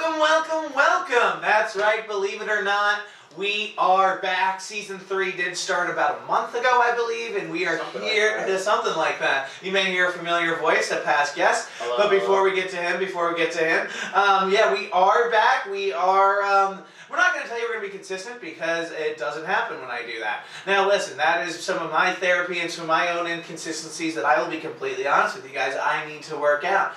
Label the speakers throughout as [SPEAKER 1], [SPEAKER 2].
[SPEAKER 1] Welcome, welcome, welcome. That's right, believe it or not, we are back. Season 3 did start about a month ago, I believe, and we are here.
[SPEAKER 2] Like
[SPEAKER 1] something like that. You may hear a familiar voice, a past guest.
[SPEAKER 2] Hello,
[SPEAKER 1] but before we get to him, yeah, we are back. We are, we're not going to tell you we're going to be consistent because it doesn't happen when I do that. Now listen, that is some of my therapy and some of my own inconsistencies that I will be completely honest with you guys, I need to work out.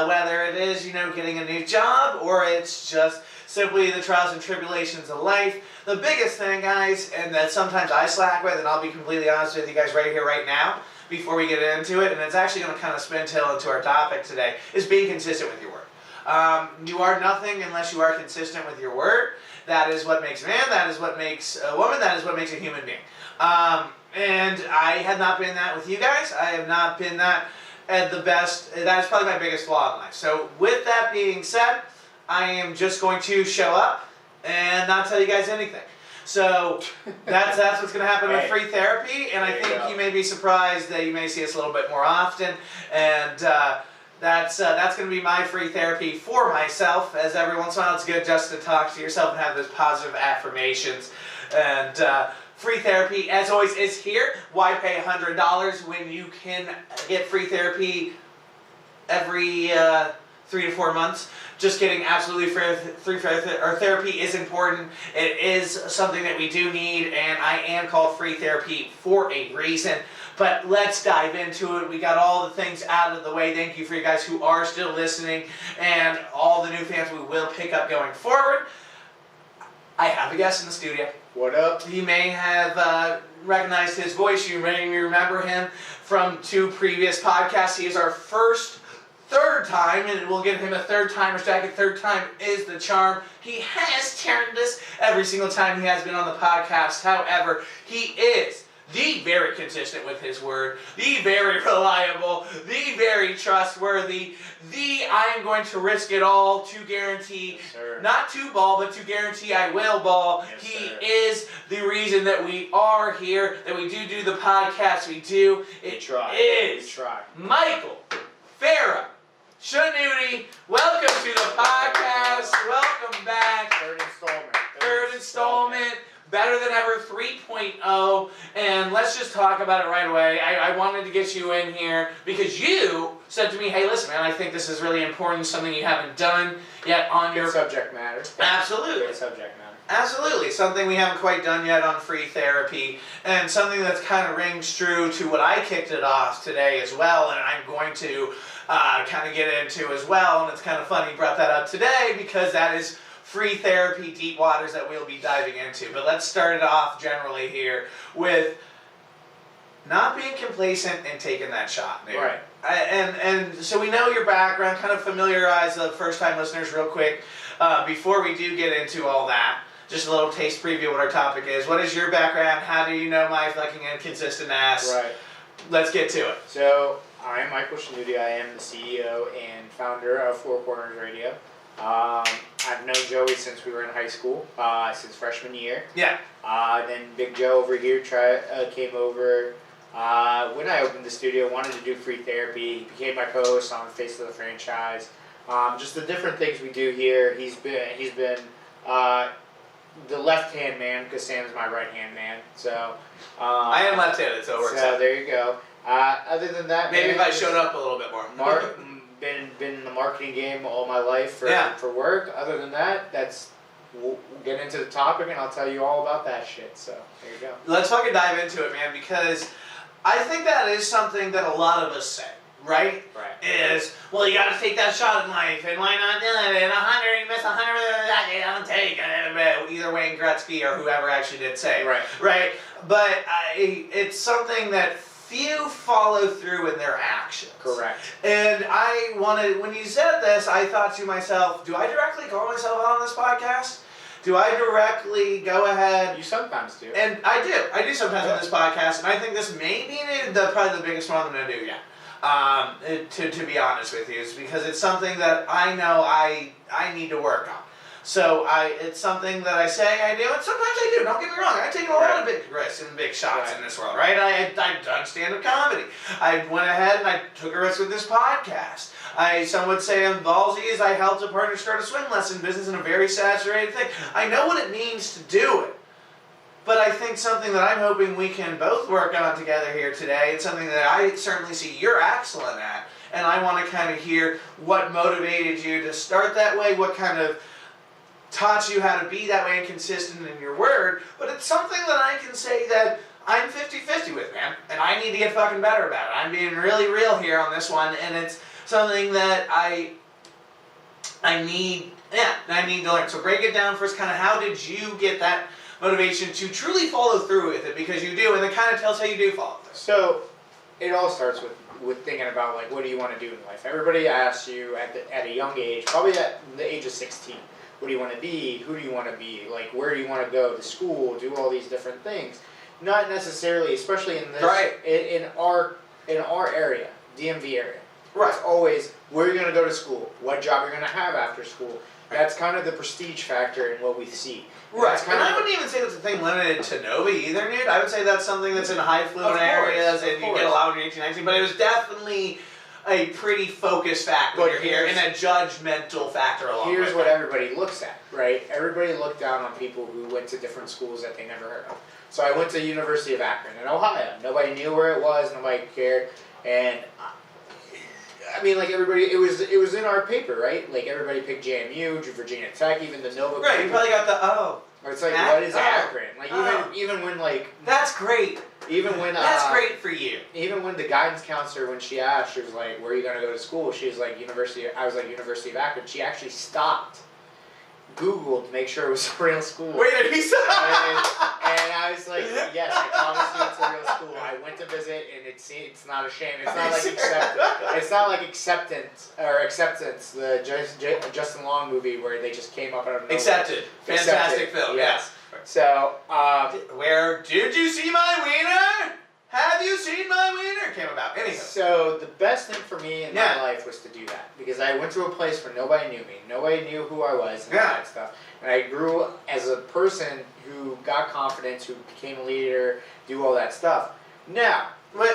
[SPEAKER 1] Whether it is, getting a new job, or it's just simply the trials and tribulations of life. The biggest thing, guys, and that sometimes I slack with, and I'll be completely honest with you guys right here, right now, before we get into it, and it's actually going to kind of spin-tail into our topic today, is being consistent with your word. You are nothing unless you are consistent with your word. That is what makes a man, that is what makes a woman, that is what makes a human being. And I have not been that with you guys. I have not been that at the best. That is probably my biggest flaw in life. So with that being said, I am just going to show up and not tell you guys anything. So that's what's going to happen with free therapy, and I think you may be surprised that you may see us a little bit more often, and that's going to be my free therapy for myself, as every once in a while it's good just to talk to yourself and have those positive affirmations. And free therapy, as always, is here. Why pay $100 when you can get free therapy every 3 to 4 months? Just kidding, absolutely free therapy is important. It is something that we do need, and I am called free therapy for a reason. But let's dive into it. We got all the things out of the way. Thank you for you guys who are still listening, and all the new fans we will pick up going forward. I have a guest in the studio.
[SPEAKER 2] What up?
[SPEAKER 1] You may have recognized his voice. You may remember him from 2 previous podcasts. He is our third time, and we'll give him a third timer's jacket. Third time is the charm. He has turned us every single time he has been on the podcast. However, he is the very consistent with his word, the very reliable, the very trustworthy, the I am going to risk it all to guarantee, not to ball, but to guarantee I will ball.
[SPEAKER 2] Yes,
[SPEAKER 1] he
[SPEAKER 2] sir.
[SPEAKER 1] is the reason that we are here, that we do the podcast we do.
[SPEAKER 2] We try.
[SPEAKER 1] Michael Pharaoh Shanoudi, welcome to the podcast. Welcome back. Third installment. Better than ever 3.0. And let's just talk about it right away. I wanted to get you in here because you said to me, hey, listen, man, I think this is really important, something you haven't done yet on your
[SPEAKER 2] subject matter.
[SPEAKER 1] Absolutely.
[SPEAKER 2] Good subject matter.
[SPEAKER 1] Absolutely. Something we haven't quite done yet on free therapy, and something that's kind of rings true to what I kicked it off today as well, and I'm going to kind of get into as well. And it's kind of funny you brought that up today because that is free therapy, deep waters that we'll be diving into. But let's start it off generally here with not being complacent and taking that shot, dude.
[SPEAKER 2] Right.
[SPEAKER 1] And so we know your background, kind of familiarize the first-time listeners real quick before we do get into all that. Just a little taste preview of what our topic is. What is your background? How do you know my fucking inconsistent ass?
[SPEAKER 2] Right.
[SPEAKER 1] Let's get to it.
[SPEAKER 2] So, I am Michael Shanoudi. I am the CEO and founder of Four Corners Radio. I've known Joey since we were in high school, since freshman year.
[SPEAKER 1] Yeah.
[SPEAKER 2] Then Big Joe over here came over when I opened the studio, wanted to do free therapy. He became my co-host on the Face of the Franchise. Just the different things we do here. He's been the left-hand man because Sam's my right-hand man. So
[SPEAKER 1] I am left-handed, so it works out.
[SPEAKER 2] So there you go. Other than that,
[SPEAKER 1] maybe if I showed up a little bit more.
[SPEAKER 2] Been in the marketing game all my life for work. Other than that, we'll get into the topic and I'll tell you all about that shit. So there you go.
[SPEAKER 1] Let's fucking dive into it, man, because I think that is something that a lot of us say, right?
[SPEAKER 2] Right.
[SPEAKER 1] Is, well, you got to take that shot in life, and why not do it? And 100, you miss 100, you don't take it. Either Wayne Gretzky or whoever actually did say, right? But it's something that few follow through in their actions.
[SPEAKER 2] Correct.
[SPEAKER 1] And when you said this, I thought to myself, do I directly call myself out on this podcast? Do I directly go ahead?
[SPEAKER 2] You sometimes do.
[SPEAKER 1] And I do sometimes on this podcast, and I think this may be probably the biggest one I'm going to do yet. To be honest with you, is because it's something that I know I need to work on. So it's something that I say I do, and sometimes I do. Don't get me wrong. I've taken a lot of big risks and big shots in this world, right? I've done stand-up comedy. I went ahead and I took a risk with this podcast. Some would say I'm ballsy as I helped a partner start a swim lesson business in a very saturated thing. I know what it means to do it. But I think something that I'm hoping we can both work on together here today, it's something that I certainly see you're excellent at, and I want to kind of hear what motivated you to start that way, what kind of taught you how to be that way and consistent in your word, but it's something that I can say that I'm 50-50 with, man, and I need to get fucking better about it. I'm being really real here on this one, and it's something that I need to learn. So break it down first, kind of how did you get that motivation to truly follow through with it, because you do, and it kind of tells how you do follow through.
[SPEAKER 2] So it all starts with thinking about, like, what do you want to do in life? Everybody asks you at a young age, probably at the age of 16, what do you want to be? Who do you want to be? Like, where do you want to go to school? Do all these different things. Not necessarily, especially in this, in our area, DMV area.
[SPEAKER 1] Right.
[SPEAKER 2] It's always where you're going to go to school, what job you're going to have after school. That's kind of the prestige factor in what we see.
[SPEAKER 1] Right, and I wouldn't even say that's a thing limited to Nova either, dude. I would say that's something that's in high-fluent areas, and you get a lot when you're 18, 19, but it was definitely a pretty focused factor when you're here, and a judgmental factor along
[SPEAKER 2] Here's what everybody looks at, right? Everybody looked down on people who went to different schools that they never heard of. So I went to the University of Akron in Ohio. Nobody knew where it was, nobody cared, and I mean, like, everybody, it was in our paper, right? Like, everybody picked JMU, Virginia Tech, even the Nova.
[SPEAKER 1] Right, you probably got the,
[SPEAKER 2] Or it's like, what is Akron? Like, even when, like...
[SPEAKER 1] That's great.
[SPEAKER 2] Even when...
[SPEAKER 1] That's great for you.
[SPEAKER 2] Even when the guidance counselor, when she asked, she was like, where are you going to go to school? She was like, I was like, University of Akron. She actually stopped, Googled to make sure it was a real school.
[SPEAKER 1] Wait, did he say?
[SPEAKER 2] And I was like, yes, I promise you it's a real school. I went to visit, and it's not a shame. It's not like it's not like Acceptance, the Justin Long movie where they just came up out of nowhere.
[SPEAKER 1] Accepted. Fantastic film, yes.
[SPEAKER 2] So,
[SPEAKER 1] where did you see my wiener? Have you seen my wiener? Came about. Anyhow.
[SPEAKER 2] So the best thing for me in my life was to do that, because I went to a place where nobody knew me, nobody knew who I was, and all that stuff. And I grew as a person who got confidence, who became a leader, do all that stuff. Now,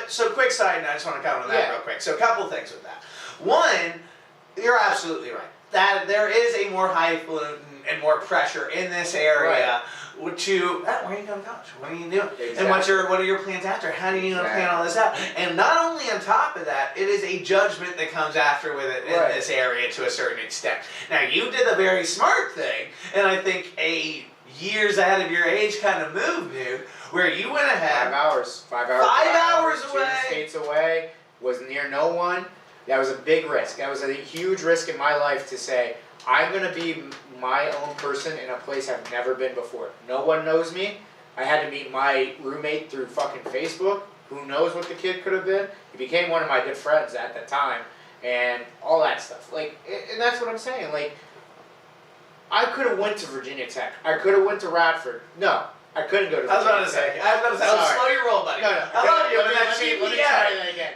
[SPEAKER 1] so quick side note, I just want to comment on that real quick. So a couple things with that. One, you're absolutely right. That there is a more highfalutin and more pressure in this area. Where are you going to college? What are you doing? Exactly. And what are your plans after? How do you plan all this out? And not only on top of that, it is a judgment that comes after with it in this area to a certain extent. Now, you did a very smart thing, and I think a years ahead of your age kind of move, dude, where you went ahead.
[SPEAKER 2] 5 hours. 5 hours.
[SPEAKER 1] 5 hours away.
[SPEAKER 2] 2 states away. Was near no one. That was a big risk. That was a huge risk in my life to say, I'm going to be my own person in a place I've never been before. No one knows me. I had to meet my roommate through fucking Facebook. Who knows what the kid could have been? He became one of my good friends at the time. And all that stuff. Like, and that's what I'm saying. Like, I could have went to Virginia Tech. I could have went to Radford. No. I couldn't go to Virginia Tech.
[SPEAKER 1] Slow your roll, buddy.
[SPEAKER 2] No.
[SPEAKER 1] I love you, but that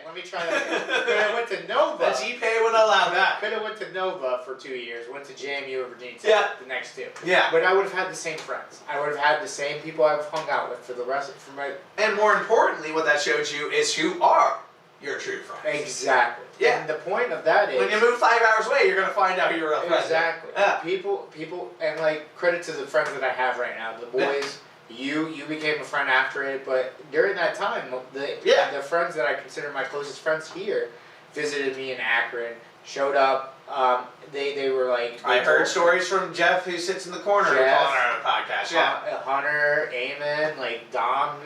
[SPEAKER 2] Let me try that again. Could have went to Nova.
[SPEAKER 1] The GPA wouldn't allow that.
[SPEAKER 2] Could have went to Nova for 2 years. Went to JMU or Virginia Tech the next 2.
[SPEAKER 1] Yeah.
[SPEAKER 2] But I would have had the same friends. I would have had the same people I've hung out with for the rest of my...
[SPEAKER 1] And more importantly, what that shows you is who are your true friends.
[SPEAKER 2] Exactly.
[SPEAKER 1] Yeah.
[SPEAKER 2] And the point of that is...
[SPEAKER 1] When you move 5 hours away, you're going to find out who your real friends are.
[SPEAKER 2] Exactly.
[SPEAKER 1] Yeah.
[SPEAKER 2] People, and like, credit to the friends that I have right now. The boys... Yeah. You became a friend after it, but during that time, the friends that I consider my closest friends here visited me in Akron, showed up. They were like...
[SPEAKER 1] I heard stories from Jeff, who sits in the corner, calling our podcast.
[SPEAKER 2] Hunter, Eamon, like Dom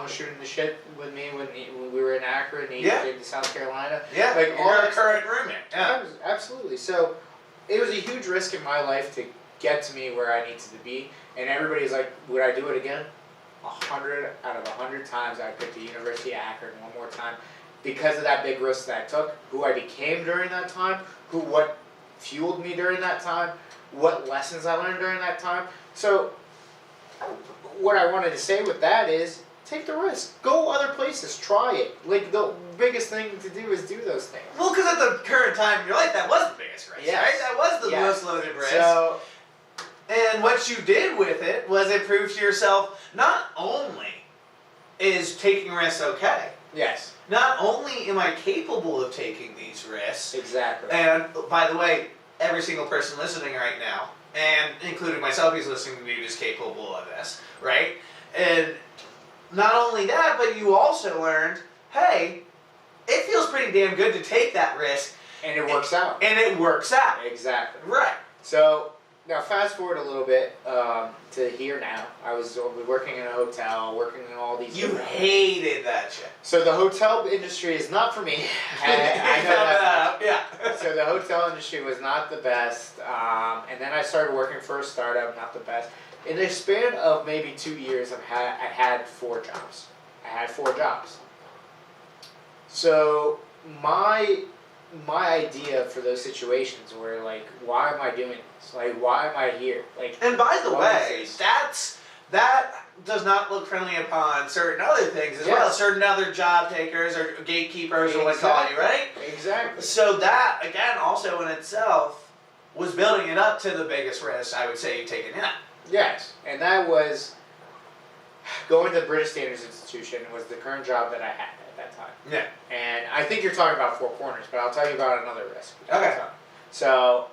[SPEAKER 2] was shooting the shit with me when we were in Akron. He came to South Carolina.
[SPEAKER 1] Yeah,
[SPEAKER 2] like
[SPEAKER 1] all our current roommate. Yeah,
[SPEAKER 2] absolutely. So it was a huge risk in my life to get to me where I needed to be. And everybody's like, would I do it again? 100 out of 100 times I picked the University of Akron one more time because of that big risk that I took, who I became during that time, what fueled me during that time, what lessons I learned during that time. So what I wanted to say with that is, take the risk. Go other places. Try it. Like, the biggest thing to do is do those things.
[SPEAKER 1] Well, because at the current time in your life, that was the biggest risk, right? That was the most loaded risk.
[SPEAKER 2] So,
[SPEAKER 1] And what you did with it was it proved to yourself not only is taking risks okay,
[SPEAKER 2] Yes.
[SPEAKER 1] not only am I capable of taking these risks,
[SPEAKER 2] Exactly.
[SPEAKER 1] and by the way, every single person listening right now, and including myself who's listening to me, is capable of this, right? And not only that, but you also learned, hey, it feels pretty damn good to take that risk.
[SPEAKER 2] And it works out.
[SPEAKER 1] And it works out.
[SPEAKER 2] Exactly.
[SPEAKER 1] Right.
[SPEAKER 2] So, now fast forward a little bit to here now. I was working in a hotel, working in all these...
[SPEAKER 1] You hated that shit.
[SPEAKER 2] So the hotel industry is not for me. I know that.
[SPEAKER 1] Yeah.
[SPEAKER 2] So the hotel industry was not the best. And then I started working for a startup, not the best. In the span of maybe 2 years, I had 4 jobs. I had 4 jobs. So my idea for those situations were like, why am I doing this? Like, why am I here? Like,
[SPEAKER 1] and by the way, that does not look friendly upon certain other things as well. Certain other job takers or gatekeepers or what call you, right?
[SPEAKER 2] Exactly.
[SPEAKER 1] So that, again, also in itself was building it up to the biggest risk I would say you've taken yet.
[SPEAKER 2] Yes, and that was going to the British Standards Institution was the current job that I had at that time.
[SPEAKER 1] Yeah.
[SPEAKER 2] And I think you're talking about 4 corners, but I'll tell you about another risk.
[SPEAKER 1] Okay.
[SPEAKER 2] So,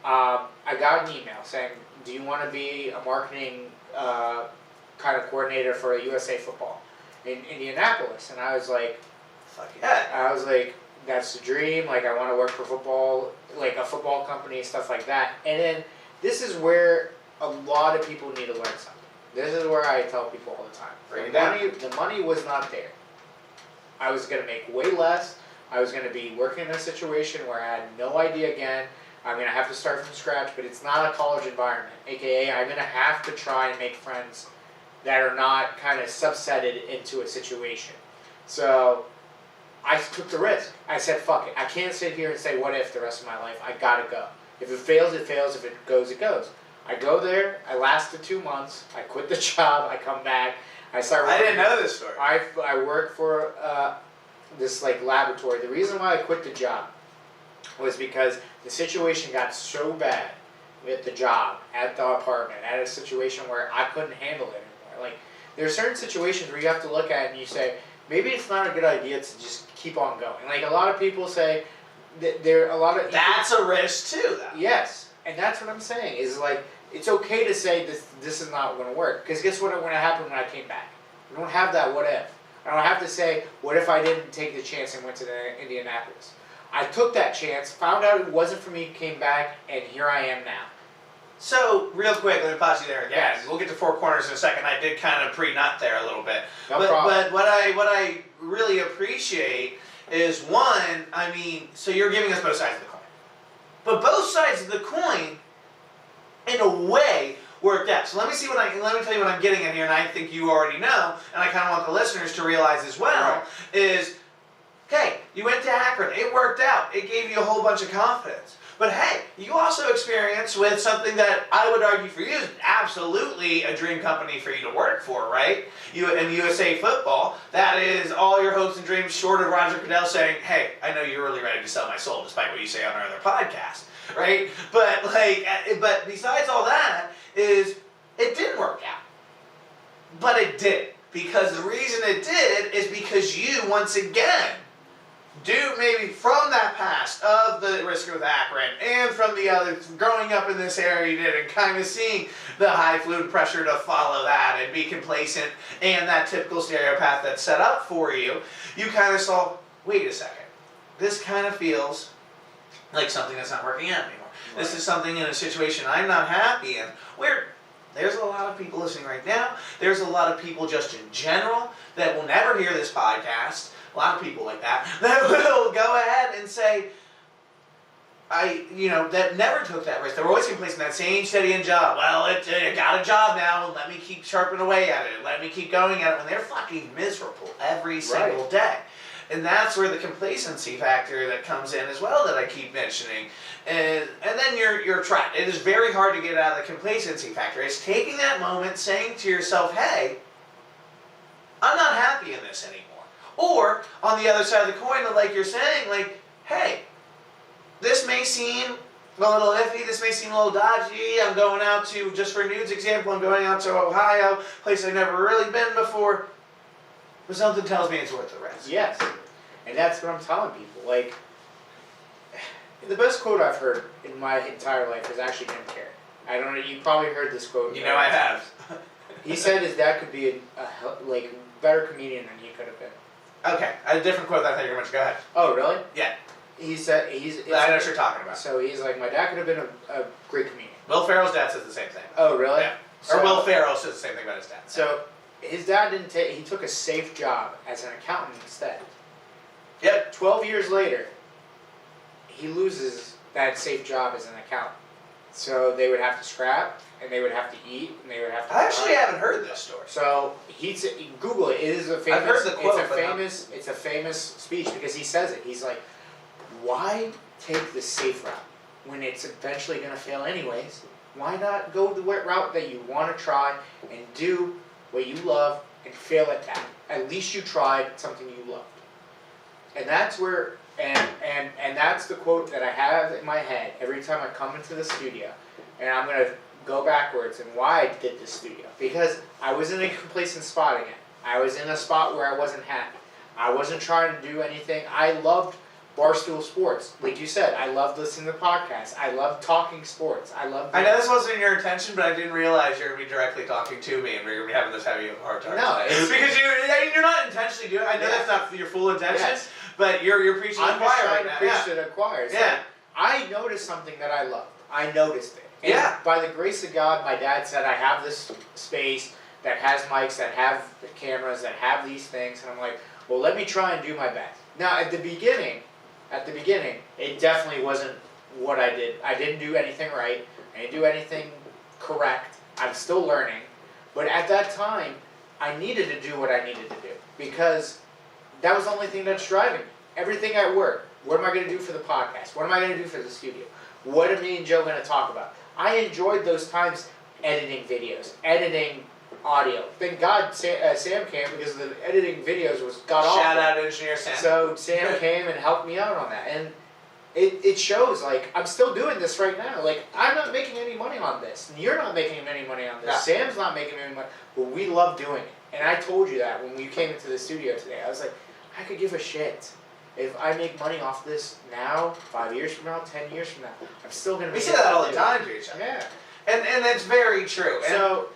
[SPEAKER 2] I got an email saying, do you want to be a marketing kind of coordinator for USA football in Indianapolis? And I was like,
[SPEAKER 1] fuck yeah.
[SPEAKER 2] I was like, that's the dream. Like, I want to work for football, like a football company, stuff like that. And then this is where a lot of people need to learn something. This is where I tell people all the time. The money was not there. I was going to make way less. I was going to be working in a situation where I had no idea again. I'm going to have to start from scratch, but it's not a college environment. AKA, I'm going to have to try and make friends that are not kind of subsetted into a situation. So I took the risk. I said, fuck it. I can't sit here and say, what if the rest of my life? I got to go. If it fails, it fails. If it goes, it goes. I go there. I lasted 2 months. I quit the job. I come back. I start working.
[SPEAKER 1] I didn't know this story.
[SPEAKER 2] I work for this like laboratory. The reason why I quit the job was because the situation got so bad with the job, at the apartment, at a situation where I couldn't handle it anymore. Like, there are certain situations where you have to look at it and you say, maybe it's not a good idea to just keep on going. Like, a lot of people say, that there are a lot of...
[SPEAKER 1] That's a risk too, though.
[SPEAKER 2] Yes, and that's what I'm saying, is like, it's okay to say this is not going to work. Because guess what would have happened when I came back? I don't have that what if. I don't have to say, what if I didn't take the chance and went to Indianapolis? I took that chance, found out it wasn't for me, came back, and here I am now.
[SPEAKER 1] So, real quick, let me pause you there again.
[SPEAKER 2] Yes.
[SPEAKER 1] We'll get to 4 corners in a second. I did kind of pre-nut there a little bit.
[SPEAKER 2] No problem.
[SPEAKER 1] But what I really appreciate is, one, I mean, so you're giving us both sides of the coin. But both sides of the coin, in a way, worked out. So let me tell you what I'm getting at here, and I think you already know, and I kind of want the listeners to realize as well, is, okay, you went to Akron, it worked out, it gave you a whole bunch of confidence. But hey, you also experienced with something that I would argue for you is absolutely a dream company for you to work for, right? In USA Football, that is all your hopes and dreams short of Roger Goodell saying, hey, I know you're really ready to sell my soul, despite what you say on our other podcast, right? But besides all that, is it didn't work out. But it did. Because the reason it did is because you, once again, maybe from that past of the risk with Akron and from the other, growing up in this area you did and kind of seeing the high fluid pressure to follow that and be complacent and that typical stereopath that's set up for you, you kind of saw, wait a second, this kind of feels like something that's not working out anymore. Right. This is something in a situation I'm not happy in, where there's a lot of people listening right now, there's a lot of people just in general that will never hear this podcast, a lot of people like that will go ahead and say, that never took that risk. They were always complacent in that same steady-end job. Well, I got a job now, let me keep sharpening away at it, let me keep going at it, when they're fucking miserable every single day. And that's where the complacency factor that comes in as well that I keep mentioning. And then you're trapped. It is very hard to get out of the complacency factor. It's taking that moment, saying to yourself, hey, I'm not happy in this anymore. Or, on the other side of the coin, like you're saying, like, hey, this may seem a little iffy, this may seem a little dodgy, I'm going out to, just for Nude's example, I'm going out to Ohio, place I've never really been before, but something tells me it's worth the risk.
[SPEAKER 2] Yes. And that's what I'm telling people. Like, the best quote I've heard in my entire life is actually Jim Carrey. I don't know, you probably heard this quote.
[SPEAKER 1] You know I have.
[SPEAKER 2] He said his dad could be a better comedian than he could have been.
[SPEAKER 1] Okay, a different quote that I thought you were going to go ahead.
[SPEAKER 2] Oh, really?
[SPEAKER 1] Yeah.
[SPEAKER 2] He said,
[SPEAKER 1] I know what you're talking about.
[SPEAKER 2] So he's like, my dad could have been a great comedian.
[SPEAKER 1] Will Ferrell's dad says the same thing.
[SPEAKER 2] Oh, really?
[SPEAKER 1] Yeah.
[SPEAKER 2] So,
[SPEAKER 1] Or Will Ferrell says the same thing about his dad.
[SPEAKER 2] So his dad didn't take, he took a safe job as an accountant instead.
[SPEAKER 1] Yep.
[SPEAKER 2] 12 years later, he loses that safe job as an accountant. So they would have to scrap, and they would have to eat, and they would have to.
[SPEAKER 1] I actually haven't heard this story.
[SPEAKER 2] So Google it. It is a famous.
[SPEAKER 1] I've heard the quote,
[SPEAKER 2] It's a famous speech because he says it. He's like, "Why take the safe route when it's eventually going to fail anyways? Why not go the route that you want to try and do what you love and fail at that? At least you tried something you loved." And that's where. And that's the quote that I have in my head every time I come into the studio. And I'm going to go backwards and why I did this studio. Because I was in a complacent spot again. I was in a spot where I wasn't happy. I wasn't trying to do anything. I loved Barstool Sports. Like you said, I loved listening to podcasts. I loved talking sports. I know
[SPEAKER 1] this wasn't your intention, but I didn't realize you were going to be directly talking to me and we were going to be having this heavy of a hard time.
[SPEAKER 2] No,
[SPEAKER 1] it's because you're not intentionally doing it. I know that's not your full intention,
[SPEAKER 2] yes.
[SPEAKER 1] But you're preaching to the choir right now.
[SPEAKER 2] I'm just trying to preach to the choir. So
[SPEAKER 1] yeah.
[SPEAKER 2] I noticed something that I loved. I noticed it. And
[SPEAKER 1] yeah.
[SPEAKER 2] By the grace of God, my dad said I have this space that has mics, that have the cameras, that have these things, and I'm like, well, let me try and do my best. Now, at the beginning, it definitely wasn't what I did. I didn't do anything right. I didn't do anything correct. I'm still learning. But at that time, I needed to do what I needed to do because that was the only thing that's driving me. Everything at work. What am I going to do for the podcast? What am I going to do for the studio? What are me and Joe going to talk about? I enjoyed those times editing videos, editing audio. Thank God Sam came because the editing videos was god-awful.
[SPEAKER 1] Shout out engineer Sam.
[SPEAKER 2] So Sam came and helped me out on that. And it shows, like, I'm still doing this right now. Like, I'm not making any money on this. You're not making any money on this.
[SPEAKER 1] Yeah.
[SPEAKER 2] Sam's not making any money. But we love doing it. And I told you that when we came into the studio today. I was like, I could give a shit. If I make money off this now, 5 years from now, 10 years from now, I'm still going to
[SPEAKER 1] We
[SPEAKER 2] make
[SPEAKER 1] say that all the time to each other.
[SPEAKER 2] Yeah.
[SPEAKER 1] And that's very true.
[SPEAKER 2] So,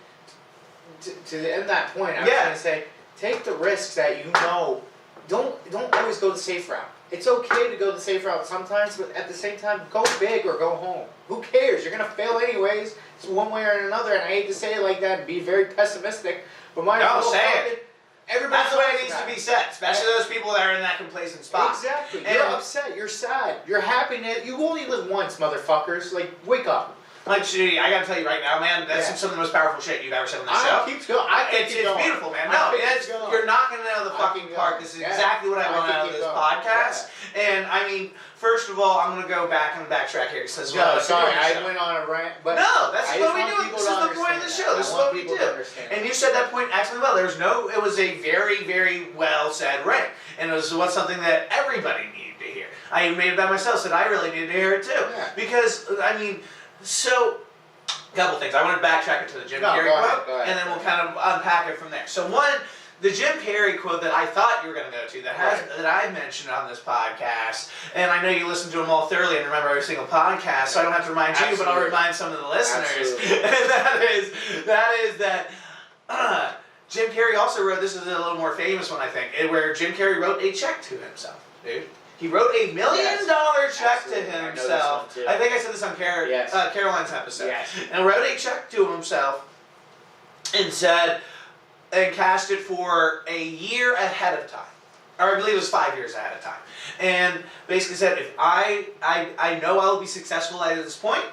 [SPEAKER 2] to end that point, I was going to say, take the risks that you know. Don't always go the safe route. It's okay to go the safe route sometimes, but at the same time, go big or go home. Who cares? You're going to fail anyways. It's one way or another, and I hate to say it like that and be very pessimistic, but
[SPEAKER 1] that's the way it needs to be said, especially those people that are in that complacent spot.
[SPEAKER 2] Exactly.
[SPEAKER 1] And
[SPEAKER 2] you're upset. You're sad. You're happy. You only live once, motherfuckers. Like, wake up.
[SPEAKER 1] Like, Shanoudi, I gotta tell you right now, man, that's some of the most powerful shit you've ever said on this show.
[SPEAKER 2] Keep going.
[SPEAKER 1] It's beautiful, man. No, you're knocking it out of the fucking park. This is exactly what I want out of this podcast. And I mean, first of all, I'm gonna go back and backtrack here because
[SPEAKER 2] I went on a rant, but
[SPEAKER 1] no, that's what we do. This is the point of the show. This is what we do. And you said that point excellently well. It was a very, very well said rant, and it was something that everybody needed to hear. I even made it by myself. Said I really needed to hear it too, because I mean. So, a couple things. I want to backtrack it to the Jim Carrey quote, and then we'll kind of unpack it from there. So one, the Jim Carrey quote that I thought you were going to go to, that I mentioned on this podcast, and I know you listen to them all thoroughly and remember every single podcast, so I don't have to remind you, but I'll remind some of the listeners. And that Jim Carrey also wrote, this is a little more famous one, I think, where Jim Carrey wrote a check to himself, dude. He wrote $1 million check to himself. I think I said this on Caroline's episode.
[SPEAKER 2] Yes.
[SPEAKER 1] And wrote a check to himself and said, and cashed it for a year ahead of time. Or I believe it was 5 years ahead of time. And basically said, if I know I'll be successful at this point,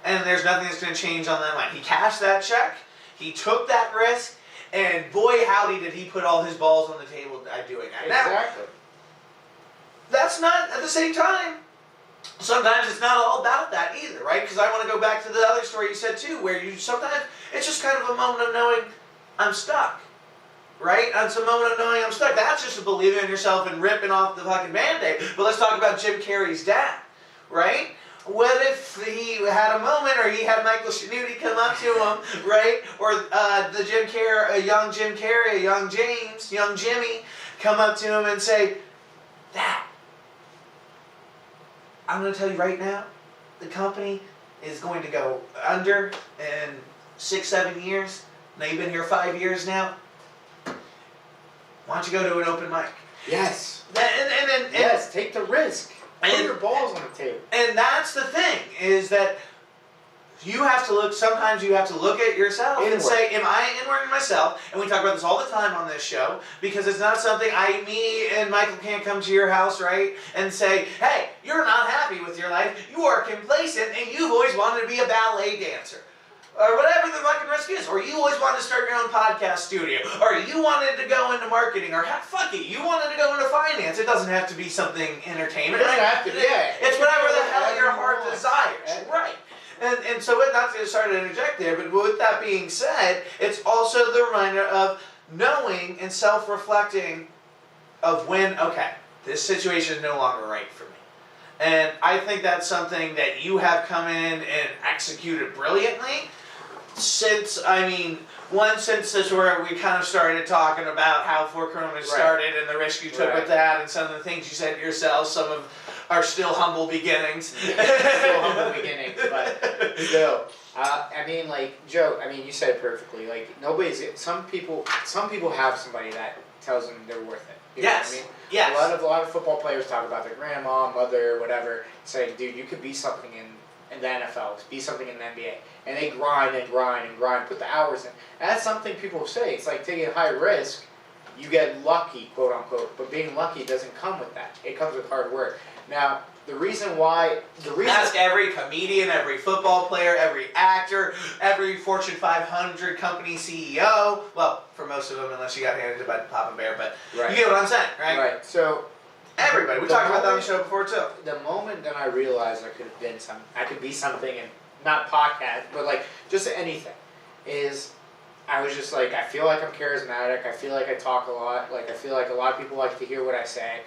[SPEAKER 1] and there's nothing that's going to change on that line. He cashed that check, he took that risk, and boy howdy did he put all his balls on the table doing that.
[SPEAKER 2] Exactly.
[SPEAKER 1] Now, that's not, at the same time, sometimes it's not all about that either, right? Because I want to go back to the other story you said too, where sometimes it's just kind of a moment of knowing I'm stuck, right? It's a moment of knowing I'm stuck. That's just believing in yourself and ripping off the fucking Band-Aid. But let's talk about Jim Carrey's dad, right? what if he had a moment, or he had Michael Shanoudi come up to him, right? Or the Jim Carrey, a young Jim Carrey, a young James, young Jimmy, come up to him and say, Dad, I'm going to tell you right now, the company is going to go under in 6-7 years. Now you've been here 5 years now. Why don't you go to an open mic?
[SPEAKER 2] Yes.
[SPEAKER 1] And
[SPEAKER 2] yes, take the risk. Put your balls on the table.
[SPEAKER 1] And that's the thing, is that you have to look, sometimes you have to look at yourself
[SPEAKER 2] Inward.
[SPEAKER 1] and say, am I inward in myself? And we talk about this all the time on this show, because it's not something me and Michael can't come to your house, right, and say, hey, you're not happy with your life, you are complacent, and you've always wanted to be a ballet dancer. Or whatever the fucking risk is. Or you always wanted to start your own podcast studio. Or you wanted to go into marketing. Or fuck it, you wanted to go into finance. It doesn't have to be something entertainment.
[SPEAKER 2] It doesn't have to be. Yeah.
[SPEAKER 1] It's whatever the hell your heart desires. Right. And so not to start to interject there, but with that being said, it's also the reminder of knowing and self-reflecting of when, okay, this situation is no longer right for me. And I think that's something that you have come in and executed brilliantly. Since this where we kind of started talking about how For Corona started and the risk you took with that, and some of the things you said to yourself, some of our still humble beginnings.
[SPEAKER 2] Still humble beginnings, but still. Joe, you said it perfectly. Some people have somebody that tells them they're worth it. You know what I mean?
[SPEAKER 1] Yes.
[SPEAKER 2] A lot of football players talk about their grandma, mother, whatever, saying, dude, you could be something in the NFL, be something in the NBA. And they grind and grind and grind, put the hours in. And that's something people say. It's like taking a high risk, you get lucky, quote unquote. But being lucky doesn't come with that. It comes with hard work. Now, ask
[SPEAKER 1] every comedian, every football player, every actor, every Fortune 500 company CEO. Well, for most of them, unless you got handed by Papa Bear, but you get what I'm saying, right?
[SPEAKER 2] Right. So
[SPEAKER 1] everybody. We talked about that on the show before too.
[SPEAKER 2] The moment that I realized I could be something, and not podcast, but just anything, is I was just I feel like I'm charismatic. I feel like I talk a lot. I feel like a lot of people like to hear what I say.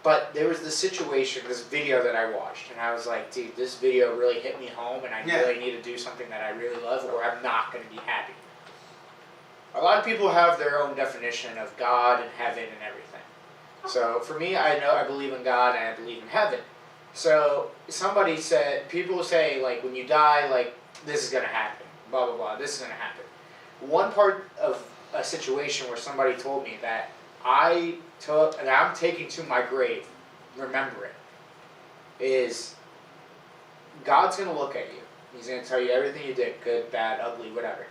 [SPEAKER 2] But there was this video that I watched, and I was like, dude, this video really hit me home, and I really need to do something that I really love, or I'm not going to be happy. A lot of people have their own definition of God and heaven and everything. So for me, I believe in God and I believe in heaven. So people say, when you die, this is going to happen, blah, blah, blah, this is going to happen. One part of a situation where somebody told me that I'm taking to my grave, remember it, is God's going to look at you. He's going to tell you everything you did, good, bad, ugly, whatever.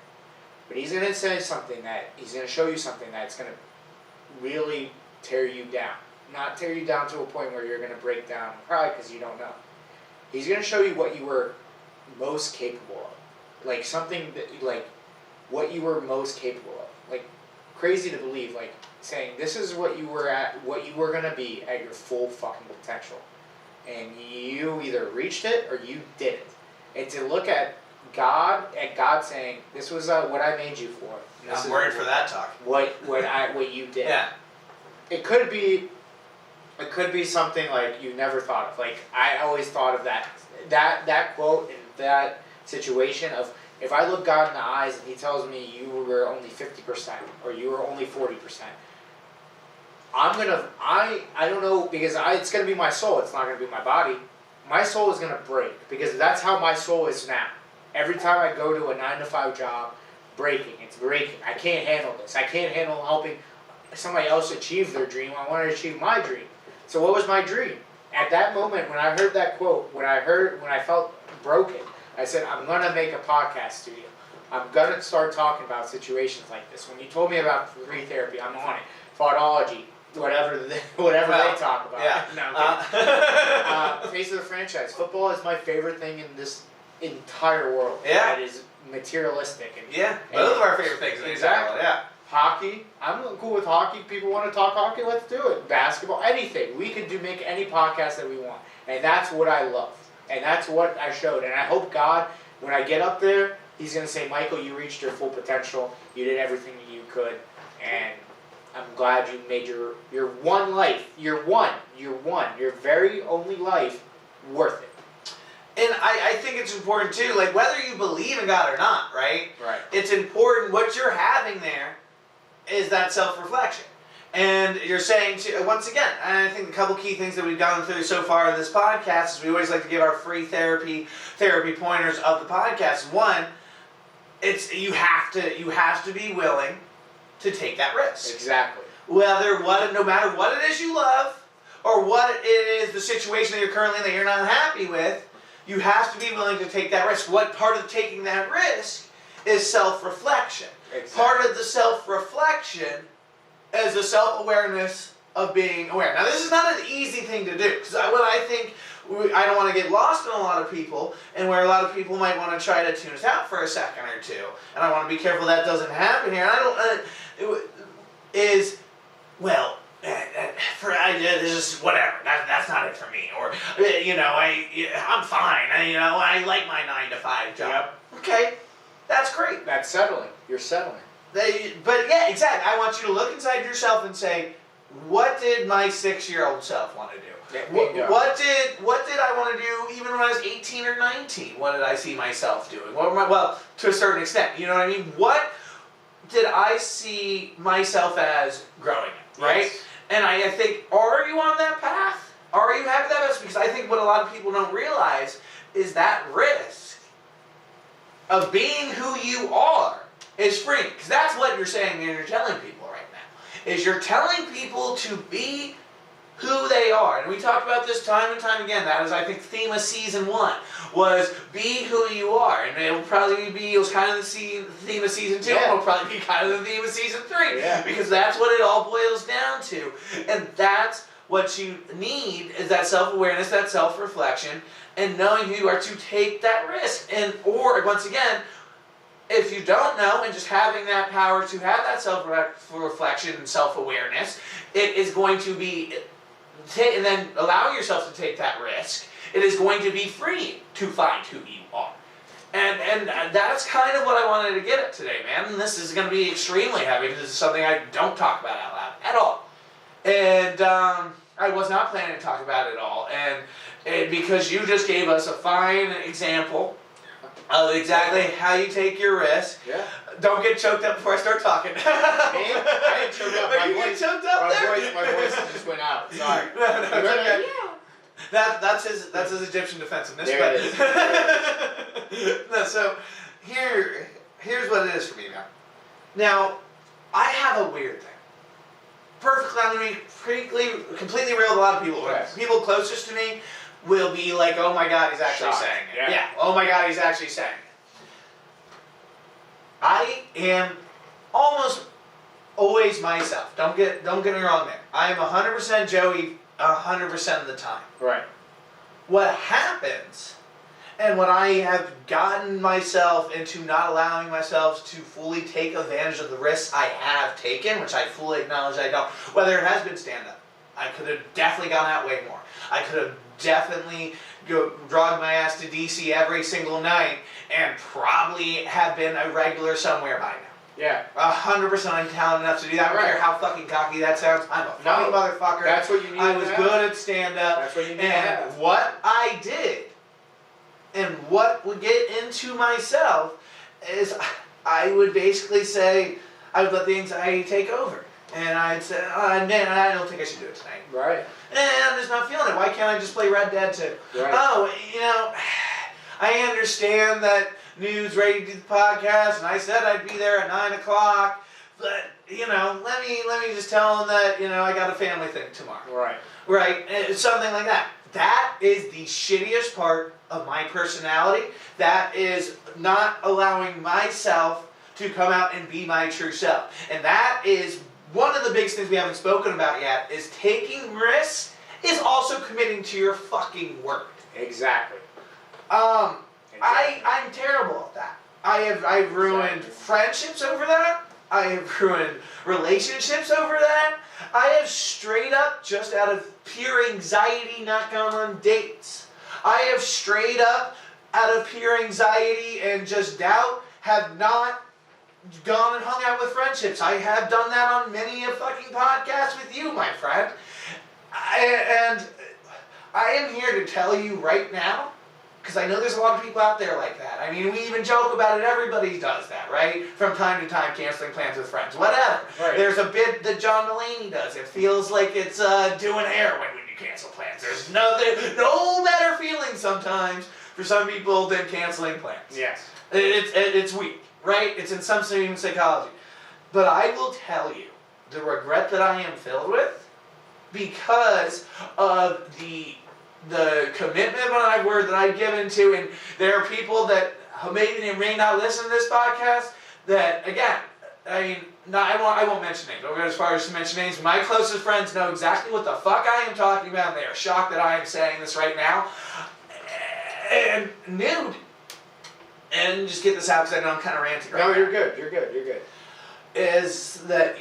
[SPEAKER 2] But he's going to say he's going to show you something that's going to really tear you down. Not tear you down to a point where you're going to break down, probably because you don't know. He's going to show you what you were most capable of. Something that, what you were most capable of. Crazy to believe, saying this is what you were going to be at your full fucking potential. And you either reached it or you didn't. And to look at God saying, this was what I made you for.
[SPEAKER 1] I'm worried for that talk.
[SPEAKER 2] What you did.
[SPEAKER 1] Yeah. It
[SPEAKER 2] could be something you never thought of. I always thought of that quote and that situation of, if I look God in the eyes and he tells me you were only 50% or you were only 40%, I don't know, because it's going to be my soul, it's not going to be my body. My soul is going to break, because that's how my soul is now. Every time I go to a 9-to-5 job, it's breaking. I can't handle this. I can't handle helping somebody else achieve their dream. I want to achieve my dream. So what was my dream? At that moment, when I heard that quote, when I felt broken, I said, I'm going to make a podcast studio. I'm going to start talking about situations like this. When you told me about free therapy, I'm on it. Thoughtology, whatever they talk about.
[SPEAKER 1] Yeah.
[SPEAKER 2] No, face of the franchise. Football is my favorite thing in this entire world.
[SPEAKER 1] Yeah.
[SPEAKER 2] That is materialistic.
[SPEAKER 1] Both of our favorite things in the entire world. Yeah.
[SPEAKER 2] Hockey, I'm cool with hockey. People want to talk hockey, let's do it. Basketball, anything. We can make any podcast that we want. And that's what I love. And that's what I showed. And I hope God, when I get up there, he's going to say, Michael, you reached your full potential. You did everything you could. And I'm glad you made your one life, your very only life, worth it.
[SPEAKER 1] And I think it's important too, like whether you believe in God or not, right?
[SPEAKER 2] Right.
[SPEAKER 1] It's important what you're having there is that self-reflection. And you're saying, once again, and I think a couple key things that we've gone through so far in this podcast is we always like to give our free therapy pointers of the podcast. One, it's you have to be willing to take that risk.
[SPEAKER 2] Exactly.
[SPEAKER 1] No matter what it is you love, or what it is, the situation that you're currently in that you're not happy with, you have to be willing to take that risk. What part of taking that risk is self-reflection.
[SPEAKER 2] Exactly.
[SPEAKER 1] Part of the self-reflection is the self-awareness of being aware. Now, this is not an easy thing to do, because I don't want to get lost in a lot of people, and where a lot of people might want to try to tune us out for a second or two, and I want to be careful that doesn't happen here. This is whatever. That's not it for me. Or I'm fine. I like my 9-to-5 job.
[SPEAKER 2] Yep.
[SPEAKER 1] Okay, that's great.
[SPEAKER 2] That's settling. You're settling.
[SPEAKER 1] But yeah, exactly. I want you to look inside yourself and say, what did my 6-year-old self want to do? What did I want to do even when I was 18 or 19? What did I see myself doing? Well, to a certain extent, you know what I mean? What did I see myself as growing in, right?
[SPEAKER 2] Yes.
[SPEAKER 1] And I think, are you on that path? Are you having that path? Because I think what a lot of people don't realize is that risk of being who you are is free. Because that's what you're saying and you're telling people right now. Is you're telling people to be who they are. And we talked about this time and time again. That is, I think, theme of season 1 was be who you are. And it was kind of the theme of season 2.
[SPEAKER 2] Yeah.
[SPEAKER 1] It will probably be kind of the theme of season 3.
[SPEAKER 2] Yeah.
[SPEAKER 1] Because that's what it all boils down to. And that's what you need is that self-awareness, that self-reflection, and knowing who you are to take that risk. Or, once again, if you don't know and just having that power to have that self-reflection and self-awareness, it is going to be, and then allowing yourself to take that risk, it is going to be free to find who you are. And that's kind of what I wanted to get at today, man. And this is going to be extremely heavy because this is something I don't talk about out loud at all. And I was not planning to talk about it at all. And because you just gave us a fine example of exactly how you take your risk.
[SPEAKER 2] Yeah.
[SPEAKER 1] Don't get choked up before I start talking.
[SPEAKER 2] I didn't choke up.
[SPEAKER 1] Are you getting choked up there?
[SPEAKER 2] My voice just went out. Sorry.
[SPEAKER 1] No, it's okay.
[SPEAKER 2] Yeah.
[SPEAKER 1] That's his Egyptian defensiveness.
[SPEAKER 2] There it is.
[SPEAKER 1] No, so here's what it is for me now. Now, I have a weird thing. Perfectly, I'm going to be completely real with a lot of people.
[SPEAKER 2] Yes.
[SPEAKER 1] People closest to me will be like, oh my God, he's actually
[SPEAKER 2] Shocked.
[SPEAKER 1] saying it.
[SPEAKER 2] Yeah.
[SPEAKER 1] Oh my God, he's actually saying it. I am almost always myself. Don't get me wrong there. I am 100% Joey 100% of the time.
[SPEAKER 2] Right.
[SPEAKER 1] What happens, and what I have gotten myself into not allowing myself to fully take advantage of the risks I have taken, which I fully acknowledge I don't, whether it has been stand-up. I could have definitely gone out way more. I could have definitely dragged my ass to DC every single night and probably have been a regular somewhere by now.
[SPEAKER 2] Yeah.
[SPEAKER 1] 100% I'm talented enough to do that. I don't care how fucking cocky that sounds. I'm a funny motherfucker.
[SPEAKER 2] That's what you need.
[SPEAKER 1] I was good at stand-up.
[SPEAKER 2] That's what you need.
[SPEAKER 1] And what I did, and what would get into myself, is I would basically say, I would let the anxiety take over. And I'd say, oh, man, I don't think I should do it tonight.
[SPEAKER 2] Right.
[SPEAKER 1] And I'm just not feeling it. Why can't I just play Red Dead 2?
[SPEAKER 2] Right.
[SPEAKER 1] Oh, I understand that Nude's ready to do the podcast, and I said I'd be there at 9 o'clock, but, let me just tell him that, I got a family thing tomorrow.
[SPEAKER 2] Right.
[SPEAKER 1] Right? Something like that. That is the shittiest part of my personality. That is not allowing myself to come out and be my true self. And that is one of the biggest things we haven't spoken about yet, is taking risks is also committing to your fucking work.
[SPEAKER 2] Exactly.
[SPEAKER 1] I'm terrible at that. I've ruined friendships over that. I have ruined relationships over that. I have straight up, just out of pure anxiety, not gone on dates. I have straight up, out of pure anxiety and just doubt, have not gone and hung out with friendships. I have done that on many a fucking podcast with you, my friend. And I am here to tell you right now because I know there's a lot of people out there like that. I mean, we even joke about it. Everybody does that, right? From time to time, canceling plans with friends, whatever.
[SPEAKER 2] Right.
[SPEAKER 1] There's a bit that John Mulaney does. It feels like it's doing heroin when you cancel plans. There's no better feeling sometimes for some people than canceling plans.
[SPEAKER 2] Yes.
[SPEAKER 1] It's weak, right? It's in some human psychology. But I will tell you, the regret that I am filled with, because of the commitment that I've given to, and there are people that may not listen to this podcast, that, again, I mean, I won't mention names. I'll go as far as to mention names. My closest friends know exactly what the fuck I am talking about, and they are shocked that I am saying this right now. And nude. And just get this out because I know I'm kind of ranting right now.
[SPEAKER 2] No, you're good. You're good.
[SPEAKER 1] Is that,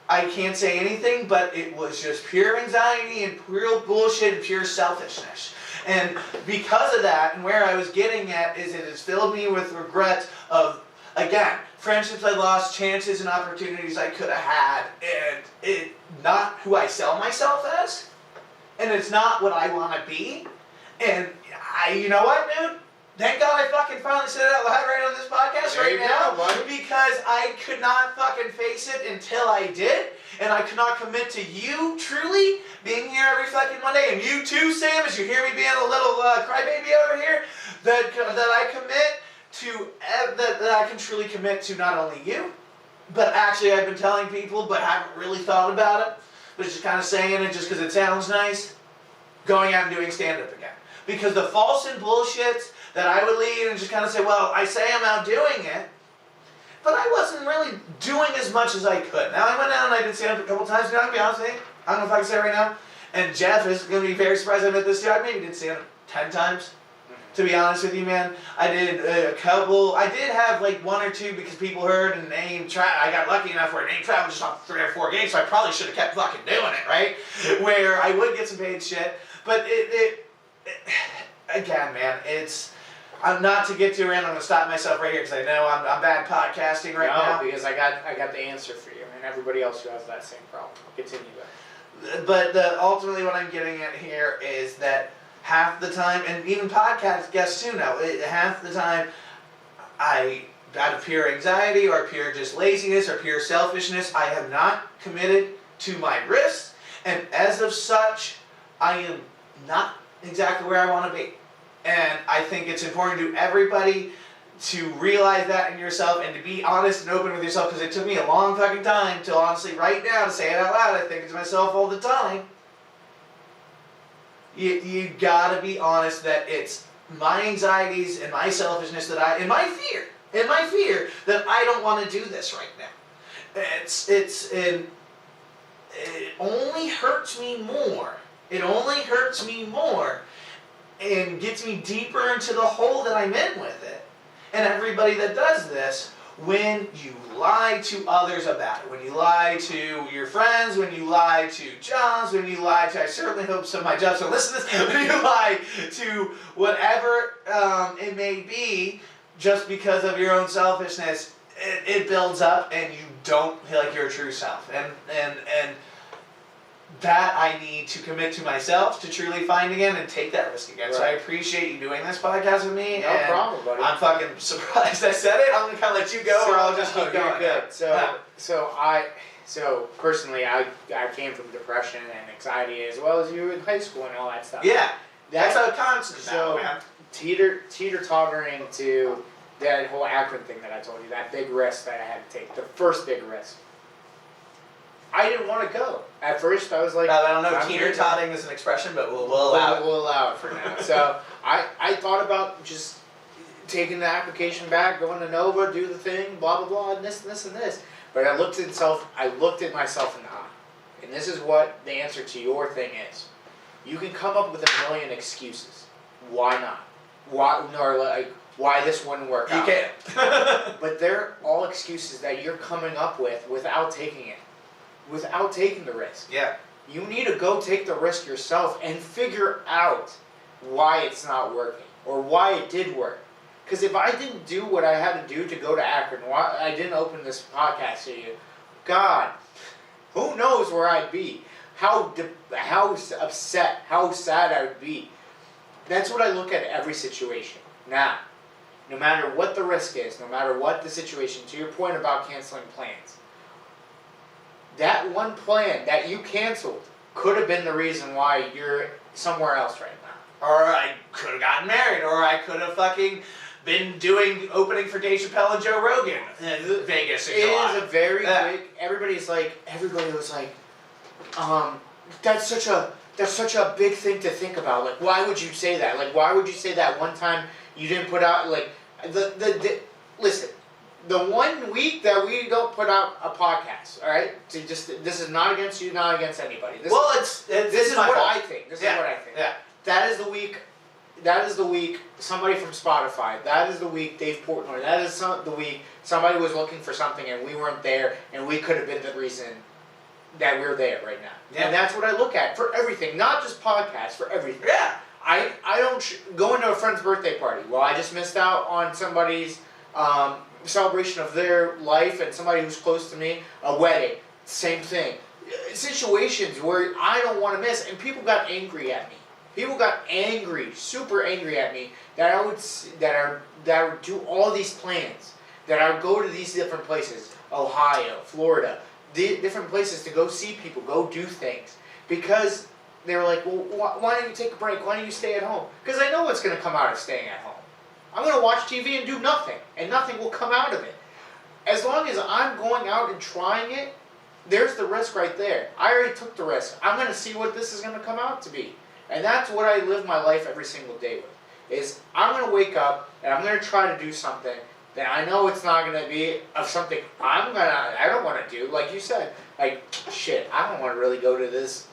[SPEAKER 1] I can't say anything, but it was just pure anxiety and pure bullshit and pure selfishness. And because of that, and where I was getting at, is it has filled me with regret of, again, friendships I lost, chances and opportunities I could have had, and it not who I sell myself as, and it's not what I want to be. And you know what, dude? Thank God I fucking finally said it out loud right on this podcast right now, because I could not fucking face it until I did, and I could not commit to you truly being here every fucking Monday, and you too, Sam, as you hear me being a little crybaby over here, that I commit to, that I can truly commit to not only you, but actually I've been telling people, but haven't really thought about it, but just kind of saying it just because it sounds nice, going out and doing stand-up again. Because the false and bullshit that I would lead and just kind of say, well, I say I'm out doing it, but I wasn't really doing as much as I could. Now, I went out and I did stand up a couple times, and I'll be honest with you, I don't know if I can say it right now, and Jeff is going to be very surprised I admit this too, I maybe did stand up 10 times, to be honest with you, man. I did a couple, I did have like one or two because people heard and I got lucky enough where name traveled just on 3 or 4 games, so I probably should have kept fucking doing it, right? Where I would get some paid shit, but again, man, I'm not to get too random. I'm gonna stop myself right here because I know I'm bad podcasting now.
[SPEAKER 2] No, because I got the answer for you, and everybody else who has that same problem. Continue that.
[SPEAKER 1] But ultimately, what I'm getting at here is that half the time, and even podcast guests too now, half the time, out of pure anxiety or pure just laziness or pure selfishness, I have not committed to my risks, and as of such, I am not exactly where I want to be. And I think it's important to everybody to realize that in yourself and to be honest and open with yourself, because it took me a long fucking time to honestly right now to say it out loud. I think it to myself all the time. You gotta be honest that it's my anxieties and my selfishness and my fear that I don't want to do this right now. It only hurts me more. It only hurts me more and gets me deeper into the hole that I'm in with it. And everybody that does this, when you lie to others about it, when you lie to your friends, when you lie to jobs, when you lie to, I certainly hope some of my jobs will listen to this, when you lie to whatever it may be, just because of your own selfishness, it builds up and you don't feel like your true self. And that I need to commit to myself to truly find again and take that risk again. Right. So I appreciate you doing this podcast with me.
[SPEAKER 2] No problem, buddy.
[SPEAKER 1] I'm fucking surprised I said it. I'm gonna kind of let you go, or I'll just keep going.
[SPEAKER 2] Good. So personally, I came from depression and anxiety as well as you in high school and all that stuff.
[SPEAKER 1] Yeah, that's a constant. So
[SPEAKER 2] man. Teeter-tottering to that whole Akron thing that I told you, that big risk that I had to take, the first big risk. I didn't want to go. At first, I was like...
[SPEAKER 1] I don't know, teeter-totting is an expression, but we'll allow it.
[SPEAKER 2] We'll allow it for now. So, I thought about just taking the application back, going to Nova, do the thing, blah, blah, blah, and this, and this, and this. But I looked at myself in the eye. And this is what the answer to your thing is. You can come up with a million excuses. Why not? Why this wouldn't work out.
[SPEAKER 1] You can't.
[SPEAKER 2] But they're all excuses that you're coming up with without taking it. Without taking the risk.
[SPEAKER 1] Yeah.
[SPEAKER 2] You need to go take the risk yourself and figure out why it's not working or why it did work. Because if I didn't do what I had to do to go to Akron, why I didn't open this podcast to you, God, who knows where I'd be? How upset, how sad I would be. that's what I look at every situation. Now, no matter what the risk is, no matter what the situation, to your point about canceling plans, that one plan that you canceled could have been the reason why you're somewhere else right now.
[SPEAKER 1] Or I could have gotten married, or I could have fucking been doing opening for Dave Chappelle and Joe Rogan in Vegas in July.
[SPEAKER 2] It is a very big. Everybody was like, that's such a big thing to think about. Like, why would you say that? Like, why would you say that one time you didn't put out like listen. The 1 week that we don't put out a podcast, all right? So this is not against you, not against anybody. This is what I think. This is what I think.
[SPEAKER 1] Yeah.
[SPEAKER 2] That is the week. That is the week somebody from Spotify. That is the week Dave Portnoy. That is the week somebody was looking for something and we weren't there, and we could have been the reason that we're there right now. Yeah. And that's what I look at for everything, not just podcasts, for everything.
[SPEAKER 1] Yeah.
[SPEAKER 2] I don't go into a friend's birthday party. Well, I just missed out on somebody's celebration of their life and somebody who's close to me, a wedding, same thing. Situations where I don't want to miss, and people got angry at me. People got angry, super angry at me that I would do all these plans, that I would go to these different places, Ohio, Florida, different places to go see people, go do things, because they were like, well, why don't you take a break? Why don't you stay at home? Because I know what's going to come out of staying at home. I'm going to watch TV and do nothing, and nothing will come out of it. As long as I'm going out and trying it, there's the risk right there. I already took the risk. I'm going to see what this is going to come out to be. And that's what I live my life every single day with. Is I'm going to wake up, and I'm going to try to do something that I know it's not going to be of something I don't want to do. Like you said, like, shit, I don't want to really go to this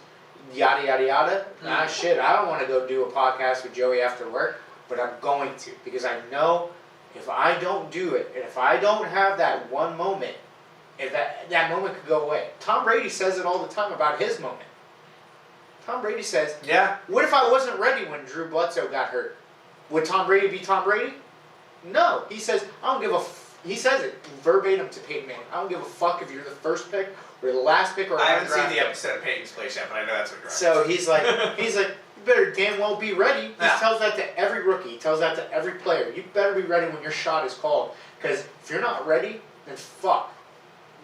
[SPEAKER 2] yada, yada, yada. Nah, shit, I don't want to go do a podcast with Joey after work. But I'm going to, because I know if I don't do it, and if I don't have that one moment, if that moment could go away. Tom Brady says it all the time about his moment. Tom Brady says,
[SPEAKER 1] yeah.
[SPEAKER 2] What if I wasn't ready when Drew Bledsoe got hurt? Would Tom Brady be Tom Brady? No. He says, he says it verbatim to Peyton Manning. I don't give a fuck if you're the first pick or the last pick or
[SPEAKER 1] I haven't seen the episode of Peyton's Place yet, but I know that's what you're
[SPEAKER 2] So he's like, you better damn well be ready. He tells that to every rookie. He tells that to every player. You better be ready when your shot is called. Because if you're not ready, then fuck.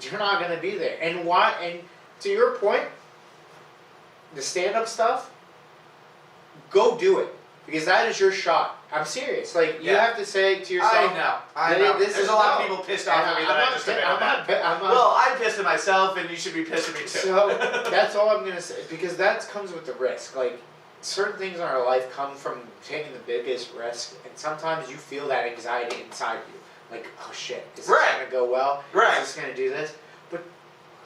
[SPEAKER 2] You're not going to be there. And why? And to your point, the stand-up stuff, go do it. Because that is your shot. I'm serious. Like, you have to say to yourself...
[SPEAKER 1] I know. There's a lot of people pissed off at me that I just admitted that. Well, I'm pissed at myself, and you should be pissed at me too.
[SPEAKER 2] So, that's all I'm going to say. Because that comes with the risk. Like, certain things in our life come from taking the biggest risk, and sometimes you feel that anxiety inside you. Like, oh shit, is this going to go well?
[SPEAKER 1] Right.
[SPEAKER 2] Is this going to do this? But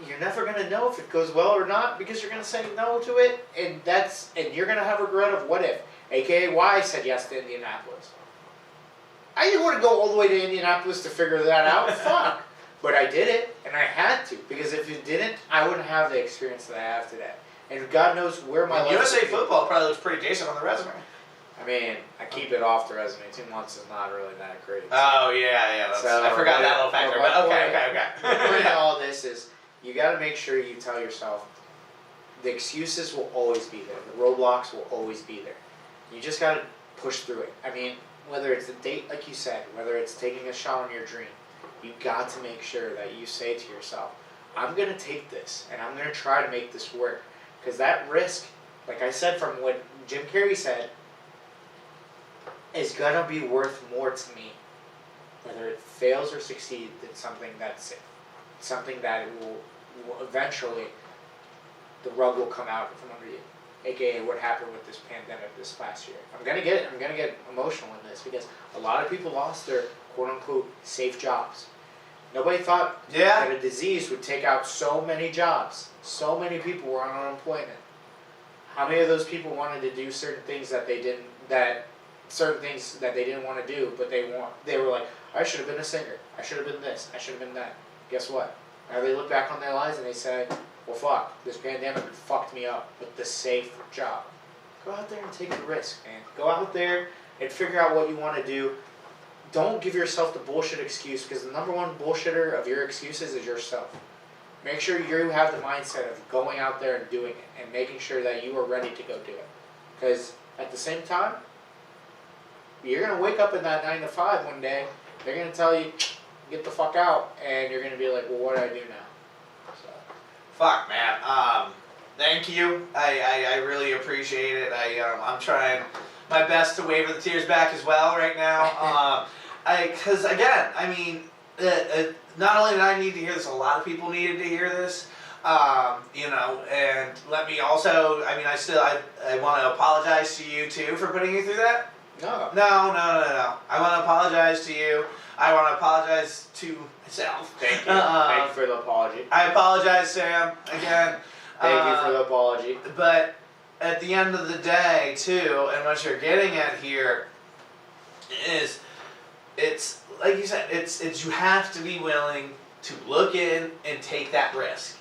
[SPEAKER 2] you're never going to know if it goes well or not, because you're going to say no to it, and you're going to have regret of what if. AKA why I said yes to Indianapolis. I didn't want to go all the way to Indianapolis to figure that out. Fuck. But I did it, and I had to, because if you didn't, I wouldn't have the experience that I have today. And God knows where my life
[SPEAKER 1] USA football probably looks pretty decent on the resume.
[SPEAKER 2] I mean, I keep it off the resume. 2 months is not really that great.
[SPEAKER 1] Oh, yeah. I forgot that little factor. But okay.
[SPEAKER 2] The point of all this is, you got to make sure you tell yourself, the excuses will always be there. The roadblocks will always be there. You just got to push through it. I mean, whether it's a date, like you said, whether it's taking a shot on your dream, you got to make sure that you say to yourself, I'm going to take this, and I'm going to try to make this work. Because that risk, like I said from what Jim Carrey said, is going to be worth more to me, whether it fails or succeeds, than something that will eventually, the rug will come out from under you. AKA what happened with this pandemic this past year. I'm gonna get emotional in this, because a lot of people lost their quote unquote safe jobs. Nobody thought that a disease would take out so many jobs. So many people were on unemployment. How many of those people wanted to do certain things that they didn't want to do, but they were like, I should have been a singer. I should have been this. I should have been that. Guess what? Now they look back on their lives and they say, well, fuck, this pandemic fucked me up with the safe job. Go out there and take the risk, man. Go out there and figure out what you want to do. Don't give yourself the bullshit excuse, because the number one bullshitter of your excuses is yourself. Make sure you have the mindset of going out there and doing it, and making sure that you are ready to go do it. Because at the same time, you're going to wake up in that 9 to 5 one day. They're going to tell you, get the fuck out. And you're going to be like, well, what do I do now? So.
[SPEAKER 1] Fuck, man. Thank you. I really appreciate it. I'm trying my best to wave the tears back as well right now. Because again, I mean, not only did I need to hear this, a lot of people needed to hear this. You know, and let me also, I mean, I want to apologize to you too for putting you through that.
[SPEAKER 2] No.
[SPEAKER 1] No. I want to apologize to you. I want to apologize to myself.
[SPEAKER 2] Thank you. Thank you for the apology.
[SPEAKER 1] I apologize, Sam, again.
[SPEAKER 2] Thank you for the apology.
[SPEAKER 1] But at the end of the day, too, and what you're getting at here is, it's like you said, it's you have to be willing to look in and take that risk,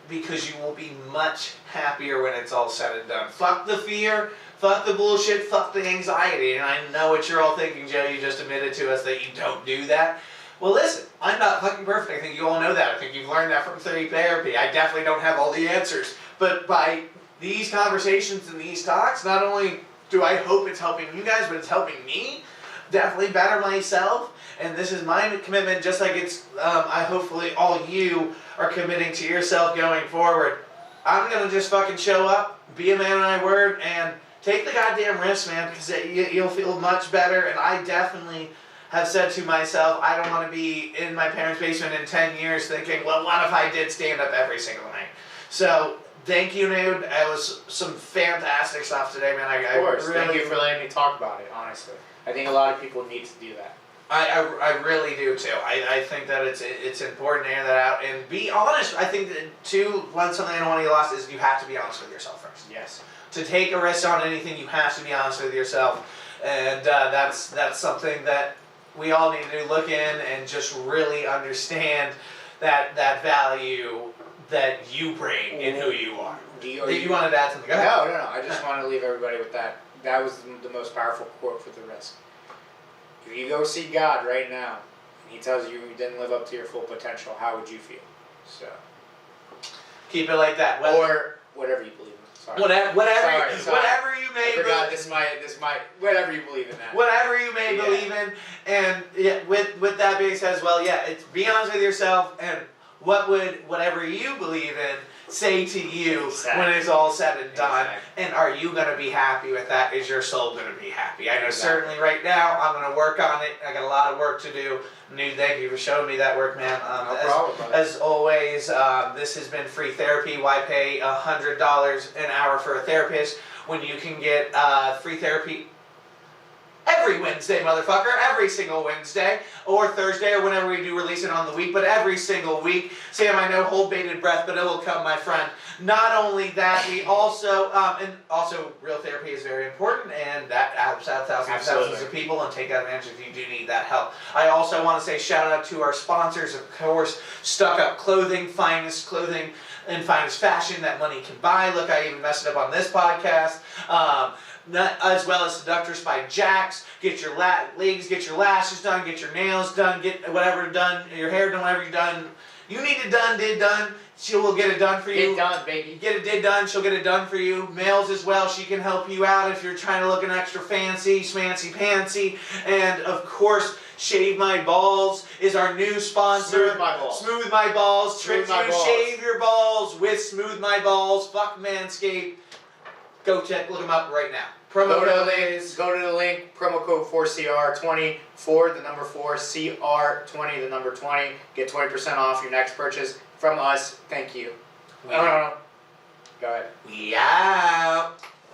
[SPEAKER 1] because you will be much happier when it's all said and done. Fuck the fear, fuck the bullshit, fuck the anxiety. And I know what you're all thinking, Joe. You just admitted to us that you don't do that. Well, listen, I'm not fucking perfect. I think you all know that. I think you've learned that from therapy. I definitely don't have all the answers. But by these conversations and these talks, not only do I hope it's helping you guys, but it's helping me definitely better myself. And this is my commitment, just like it's, I hopefully all you are committing to yourself going forward. I'm going to just fucking show up, be a man of my word, and take the goddamn risk, man, because you'll feel much better. And I definitely have said to myself, I don't want to be in my parents' basement in 10 years thinking, well, what if I did stand up every single night? So, thank you, Nude. It was some fantastic stuff today, man.
[SPEAKER 2] Of course.
[SPEAKER 1] Really,
[SPEAKER 2] thank you for letting me talk about it, honestly. I think a lot of people need to do that.
[SPEAKER 1] I really do too. I think that it's important to air that out and be honest. I think that too, something I don't want to get lost is you have to be honest with yourself first.
[SPEAKER 2] Yes.
[SPEAKER 1] To take a risk on anything, you have to be honest with yourself, and that's something that we all need to look in and just really understand that value that you bring in who you are. You wanted to add something? Go ahead.
[SPEAKER 2] No. I just want to leave everybody with that. That was the most powerful quote for the risk. If you go see God right now, and He tells you didn't live up to your full potential, how would you feel? So
[SPEAKER 1] keep it like that.
[SPEAKER 2] Or whatever you believe in. Sorry.
[SPEAKER 1] Whatever you may.
[SPEAKER 2] I forgot this might. Whatever you believe in that.
[SPEAKER 1] Whatever you may believe in, and with that being said as well, it's be honest with yourself, and what would whatever you believe in say to you when it's all said and done, and are you going to be happy with that? Is your soul going to be happy? I know certainly right now I'm going to work on it. I got a lot of work to do. Nude, thank you for showing me that work, man.
[SPEAKER 2] No problem, brother.
[SPEAKER 1] As always, this has been free therapy. Why pay $100 an hour for a therapist when you can get free therapy every Wednesday, motherfucker, every single Wednesday, or Thursday, or whenever we do release it on the week, but every single week. Sam, I know, hold bated breath, but it will come, my friend. Not only that, we also, and also, real therapy is very important, and that helps out thousands of people, and take advantage if you do need that help. I also want to say shout out to our sponsors, of course, Stuck Up Clothing, finest clothing and finest fashion that money can buy. Look, I even messed it up on this podcast. As well as Seductress by Jax. Get your legs, get your lashes done, get your nails done, get whatever done, your hair done, whatever you need it done, did done. She will get it done for you.
[SPEAKER 2] Did done, baby.
[SPEAKER 1] Get it did done, she'll get it done for you. Males as well, she can help you out if you're trying to look an extra fancy, smancy, pantsy. And of course, Shave My Balls is our new sponsor.
[SPEAKER 2] Smooth My Balls.
[SPEAKER 1] Smooth My Balls.
[SPEAKER 2] Smooth My Balls.
[SPEAKER 1] Shave your balls with Smooth My Balls. Fuck Manscaped. Go look them up right now.
[SPEAKER 2] Go to the link, promo code 4CR20, 4, the number 4, CR20, the number 20. Get 20% off your next purchase from us. Thank you. No. Go ahead.
[SPEAKER 1] We out.